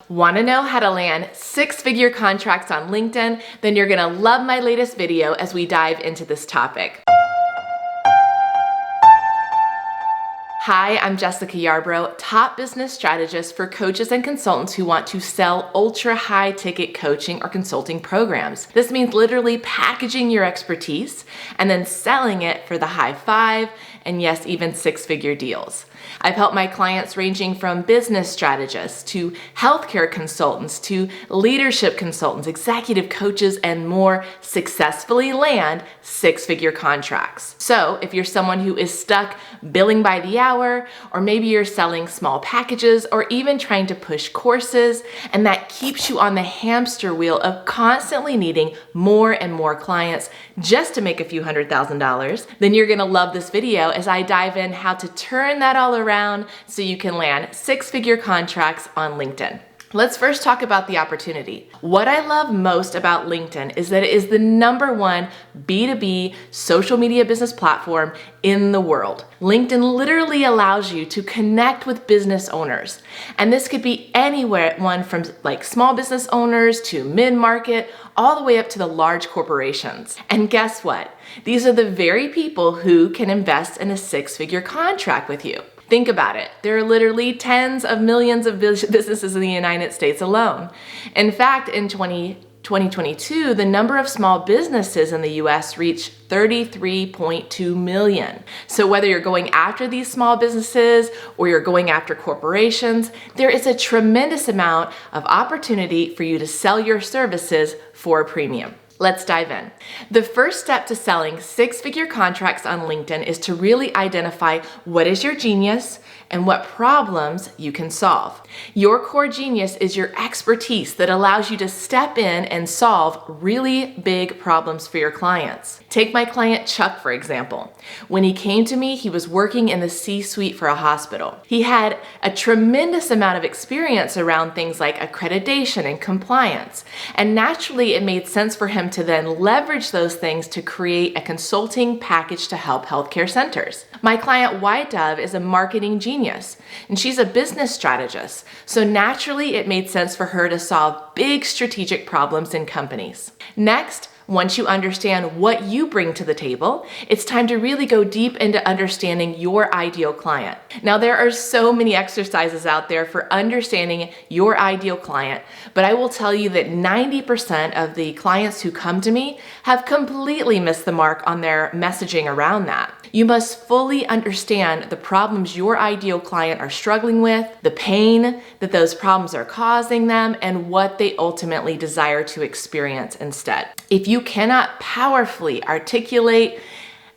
Want to know how to land six-figure contracts on LinkedIn? Then you're going to love my latest video as we dive into this topic. Hi, I'm Jessica Yarbrough, top business strategist for coaches and consultants who want to sell ultra high ticket coaching or consulting programs. This means literally packaging your expertise and then selling it for the high five and yes, even six-figure deals. I've helped my clients ranging from business strategists to healthcare consultants to leadership consultants, executive coaches, and more successfully land six-figure contracts. So if you're someone who is stuck billing by the hour, or maybe you're selling small packages or even trying to push courses, and that keeps you on the hamster wheel of constantly needing more and more clients just to make a few $100,000, then you're gonna love this video as I dive in how to turn that all around so you can land six-figure contracts on LinkedIn. Let's first talk about the opportunity. What I love most about LinkedIn is that it is the #1 B2B social media business platform in the world. LinkedIn literally allows you to connect with business owners. And this could be anywhere, one from like small business owners to mid-market, all the way up to the large corporations. And guess what? These are the very people who can invest in a six-figure contract with you. Think about it. There are literally tens of millions of businesses in the United States alone. In fact, in 2022, the number of small businesses in the US reached 33.2 million. So whether you're going after these small businesses or you're going after corporations, there is a tremendous amount of opportunity for you to sell your services for a premium. Let's dive in. The first step to selling six-figure contracts on LinkedIn is to really identify what is your genius and what problems you can solve. Your core genius is your expertise that allows you to step in and solve really big problems for your clients. Take my client Chuck, for example. When he came to me, he was working in the C-suite for a hospital. He had a tremendous amount of experience around things like accreditation and compliance. And naturally, it made sense for him to then leverage those things to create a consulting package to help healthcare centers. My client White Dove is a marketing genius, and she's a business strategist. So naturally, it made sense for her to solve big strategic problems in companies. Next, once you understand what you bring to the table, it's time to really go deep into understanding your ideal client. Now, there are so many exercises out there for understanding your ideal client, but I will tell you that 90% of the clients who come to me have completely missed the mark on their messaging around that. You must fully understand the problems your ideal client are struggling with, the pain that those problems are causing them, and what they ultimately desire to experience instead. If you cannot powerfully articulate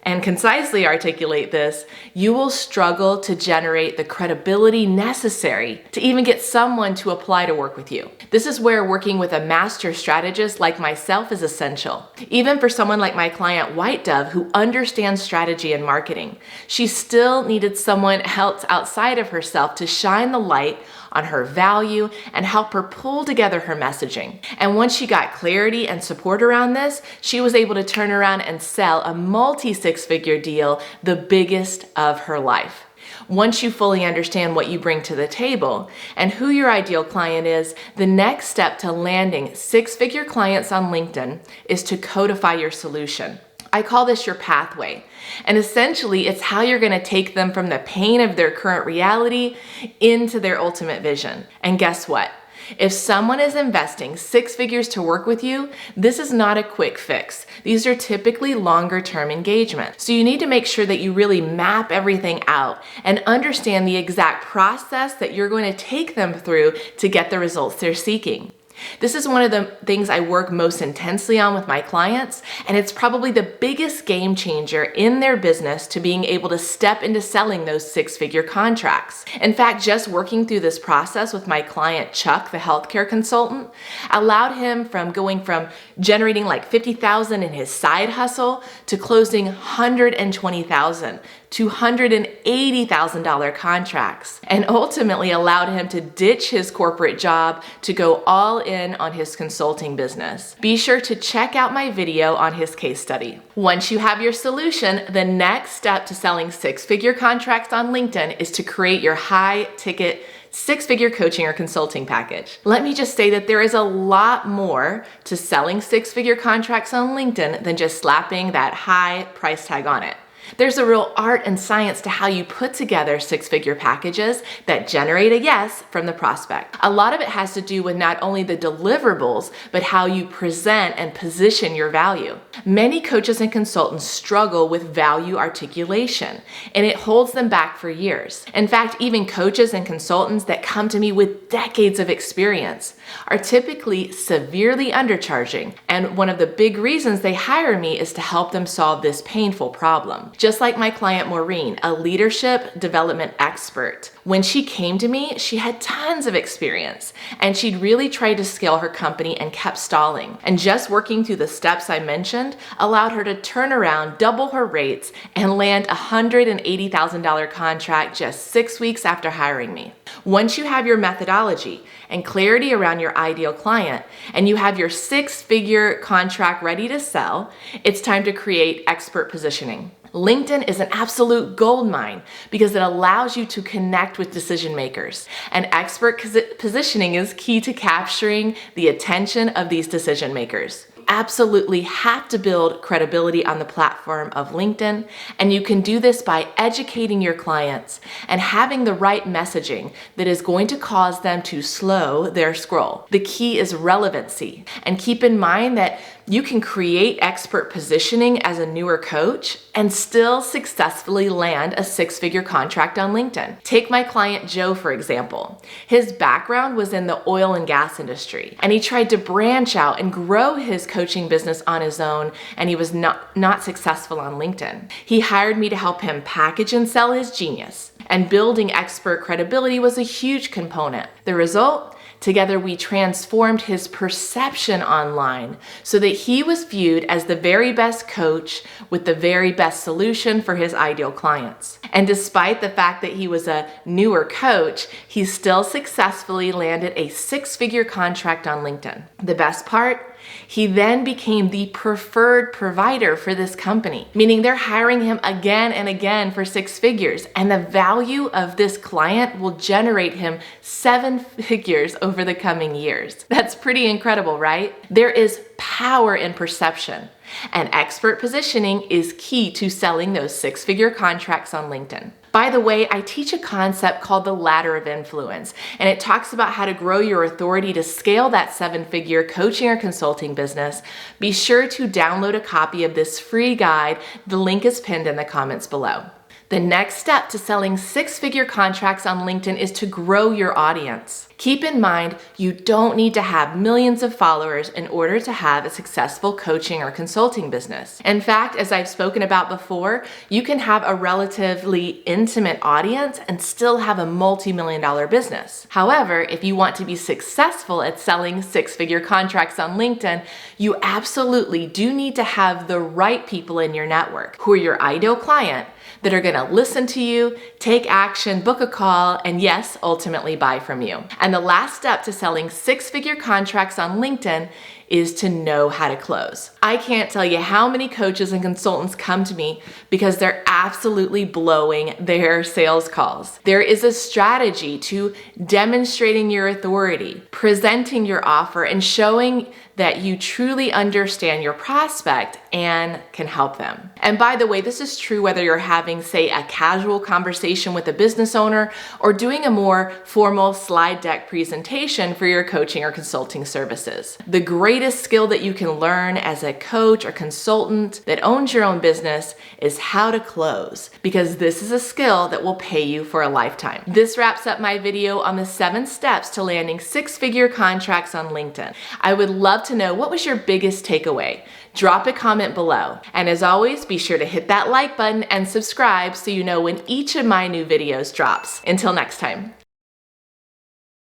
and concisely articulate this, you will struggle to generate the credibility necessary to even get someone to apply to work with you. This is where working with a master strategist like myself is essential. Even for someone like my client White Dove, who understands strategy and marketing, she still needed someone else outside of herself to shine the light on her value and help her pull together her messaging. And once she got clarity and support around this, she was able to turn around and sell a multi-six-figure deal, the biggest of her life. Once you fully understand what you bring to the table and who your ideal client is, the next step to landing six-figure clients on LinkedIn is to codify your solution. I call this your pathway. And essentially, it's how you're going to take them from the pain of their current reality into their ultimate vision. And guess what? If someone is investing six figures to work with you, this is not a quick fix. These are typically longer-term engagements. So you need to make sure that you really map everything out and understand the exact process that you're going to take them through to get the results they're seeking. This is one of the things I work most intensely on with my clients, and it's probably the biggest game changer in their business to being able to step into selling those six-figure contracts. In fact, just working through this process with my client Chuck, the healthcare consultant, allowed him from going from generating like $50,000 in his side hustle to closing $120,000 to $180,000 contracts, and ultimately allowed him to ditch his corporate job to go all in on his consulting business. Be sure to check out my video on his case study. Once you have your solution, the next step to selling six-figure contracts on LinkedIn is to create your high-ticket six-figure coaching or consulting package. Let me just say that there is a lot more to selling six-figure contracts on LinkedIn than just slapping that high price tag on it. There's a real art and science to how you put together six-figure packages that generate a yes from the prospect. A lot of it has to do with not only the deliverables, but how you present and position your value. Many coaches and consultants struggle with value articulation, and it holds them back for years. In fact, even coaches and consultants that come to me with decades of experience are typically severely undercharging, and one of the big reasons they hire me is to help them solve this painful problem. Just like my client Maureen, a leadership development expert. When she came to me, she had tons of experience, and she'd really tried to scale her company and kept stalling. And just working through the steps I mentioned allowed her to turn around, double her rates, and land a $180,000 contract just 6 weeks after hiring me. Once you have your methodology and clarity around your ideal client, and you have your six-figure contract ready to sell, it's time to create expert positioning. LinkedIn is an absolute goldmine because it allows you to connect with decision makers. And expert positioning is key to capturing the attention of these decision makers. Absolutely have to build credibility on the platform of LinkedIn, and you can do this by educating your clients and having the right messaging that is going to cause them to slow their scroll. The key is relevancy, and keep in mind that you can create expert positioning as a newer coach and still successfully land a six-figure contract on LinkedIn. Take my client Joe, for example. His background was in the oil and gas industry, and he tried to branch out and grow his coaching business on his own, and he was not successful on LinkedIn. He hired me to help him package and sell his genius, and building expert credibility was a huge component. The result? Together, we transformed his perception online so that he was viewed as the very best coach with the very best solution for his ideal clients. And despite the fact that he was a newer coach, he still successfully landed a six-figure contract on LinkedIn. The best part? He then became the preferred provider for this company, meaning they're hiring him again and again for six figures, and the value of this client will generate him seven figures over the coming years. That's pretty incredible, right? There is power in perception, and expert positioning is key to selling those six-figure contracts on LinkedIn. By the way, I teach a concept called the ladder of influence, and it talks about how to grow your authority to scale that seven-figure coaching or consulting business. Be sure to download a copy of this free guide. The link is pinned in the comments below. The next step to selling six-figure contracts on LinkedIn is to grow your audience. Keep in mind, you don't need to have millions of followers in order to have a successful coaching or consulting business. In fact, as I've spoken about before, you can have a relatively intimate audience and still have a multi-million-dollar business. However, if you want to be successful at selling six-figure contracts on LinkedIn, you absolutely do need to have the right people in your network who are your ideal client that are gonna listen to you, take action, book a call, and yes, ultimately buy from you. And the last step to selling six-figure contracts on LinkedIn is to know how to close. I can't tell you how many coaches and consultants come to me because they're absolutely blowing their sales calls. There is a strategy to demonstrating your authority, presenting your offer, and showing that you truly understand your prospect and can help them. And by the way, this is true whether you're having, say, a casual conversation with a business owner or doing a more formal slide deck presentation for your coaching or consulting services. The greatest skill that you can learn as a coach or consultant that owns your own business is how to close, because this is a skill that will pay you for a lifetime. This wraps up my video on the 7 steps to landing six-figure contracts on LinkedIn. I would love to know, what was your biggest takeaway? Drop a comment below. And as always, be sure to hit that like button and subscribe so you know when each of my new videos drops. Until next time.